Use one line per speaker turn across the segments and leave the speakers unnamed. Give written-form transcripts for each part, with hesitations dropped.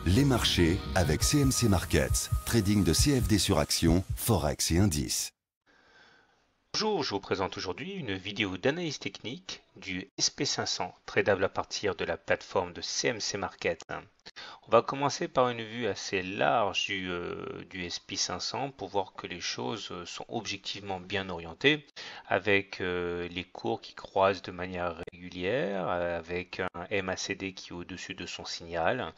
Les marchés avec CMC Markets, trading de CFD sur action, Forex et indices.
Bonjour, je vous présente aujourd'hui une vidéo d'analyse technique du SP500 tradable à partir de la plateforme de CMC Market. On va commencer par une vue assez large du SP500 pour voir que les choses sont objectivement bien orientées avec les cours qui croisent de manière régulière, avec un MACD qui est au-dessus de son signal,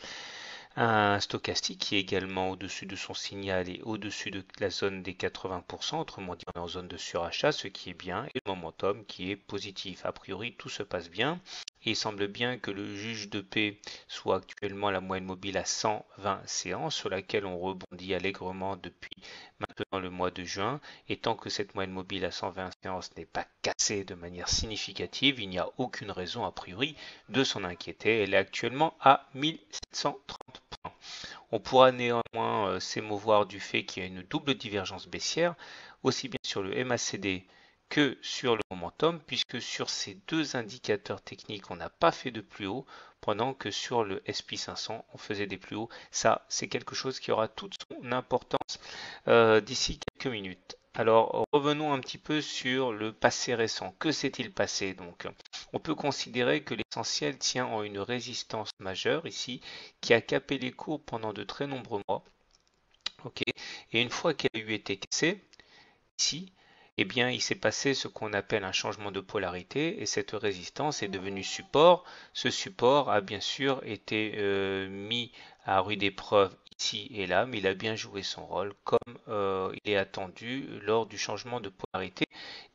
un stochastique qui est également au-dessus de son signal et au-dessus de la zone des 80%, autrement dit on est en zone de surachat, ce qui est bien, et le momentum qui est positif. A priori tout se passe bien, et il semble bien que le juge de paix soit actuellement la moyenne mobile à 120 séances, sur laquelle on rebondit allègrement depuis maintenant le mois de juin, et tant que cette moyenne mobile à 120 séances n'est pas cassée de manière significative, il n'y a aucune raison a priori de s'en inquiéter. Elle est actuellement à 1730 points. On pourra néanmoins s'émouvoir du fait qu'il y a une double divergence baissière, aussi bien sur le MACD que sur le momentum, puisque sur ces deux indicateurs techniques, on n'a pas fait de plus haut, pendant que sur le SP500, on faisait des plus hauts. Ça, c'est quelque chose qui aura toute son importance d'ici quelques minutes. Alors, revenons un petit peu sur le passé récent. Que s'est-il passé donc? On peut considérer que l'essentiel tient en une résistance majeure ici, qui a capé les cours pendant de très nombreux mois. Ok. Et une fois qu'elle a eu été cassée, ici, eh bien, il s'est passé ce qu'on appelle un changement de polarité et cette résistance est devenue support. Ce support a bien sûr été mis à rude épreuve ici et là, mais il a bien joué son rôle comme il est attendu lors du changement de polarité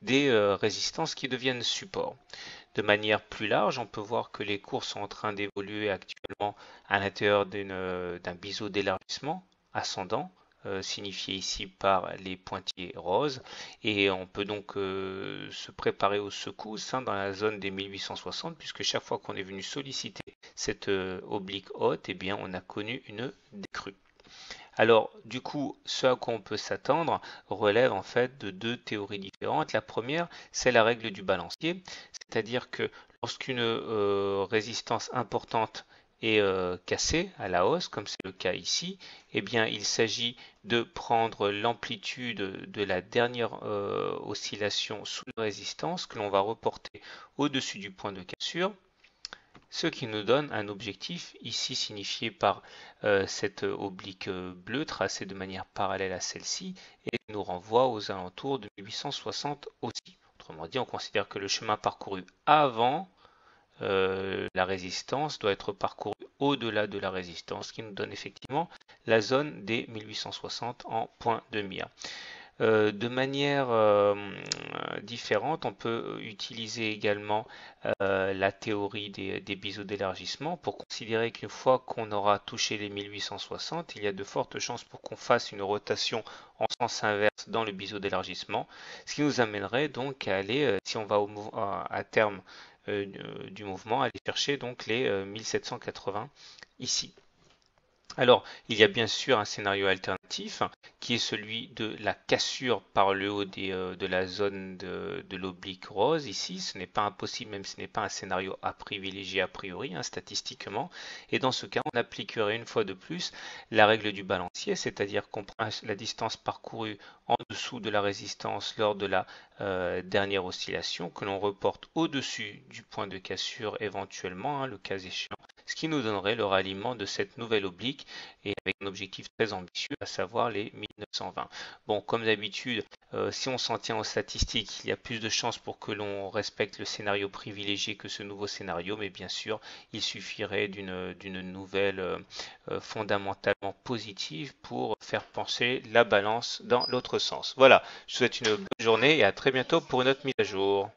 des résistances qui deviennent support. De manière plus large, on peut voir que les cours sont en train d'évoluer actuellement à l'intérieur d'un biseau d'élargissement ascendant, signifié ici par les pointillés roses, et on peut donc se préparer aux secousses dans la zone des 1860, puisque chaque fois qu'on est venu solliciter cette oblique haute, eh bien on a connu une décrue. Alors, du coup, ce à quoi on peut s'attendre relève en fait de deux théories différentes. La première, c'est la règle du balancier, c'est-à-dire que lorsqu'une résistance importante est cassée à la hausse, comme c'est le cas ici, eh bien, il s'agit de prendre l'amplitude de la dernière oscillation sous résistance que l'on va reporter au-dessus du point de cassure, ce qui nous donne un objectif ici signifié par cette oblique bleue tracée de manière parallèle à celle-ci et nous renvoie aux alentours de 1860 aussi. Autrement dit, on considère que le chemin parcouru avant la résistance doit être parcouru au-delà de la résistance, qui nous donne effectivement la zone des 1860 en point de mire. De manière différente, on peut utiliser également la théorie des biseaux d'élargissement pour considérer qu'une fois qu'on aura touché les 1860, il y a de fortes chances pour qu'on fasse une rotation en sens inverse dans le biseau d'élargissement, ce qui nous amènerait donc à aller, si on va à terme du mouvement, aller chercher donc les 1780 ici. Alors, il y a bien sûr un scénario alternatif qui est celui de la cassure par le haut de la zone de l'oblique rose. Ici, ce n'est pas impossible, même ce n'est pas un scénario à privilégier a priori, statistiquement. Et dans ce cas, on appliquerait une fois de plus la règle du balancier, c'est-à-dire qu'on prend la distance parcourue en dessous de la résistance lors de la dernière oscillation, que l'on reporte au-dessus du point de cassure éventuellement, le cas échéant, ce qui nous donnerait le ralliement de cette nouvelle oblique et avec un objectif très ambitieux, à savoir les 1920. Bon, comme d'habitude, si on s'en tient aux statistiques, il y a plus de chances pour que l'on respecte le scénario privilégié que ce nouveau scénario, mais bien sûr, il suffirait d'une nouvelle fondamentalement positive pour faire pencher la balance dans l'autre sens. Voilà, je vous souhaite une bonne journée et à très bientôt pour une autre mise à jour.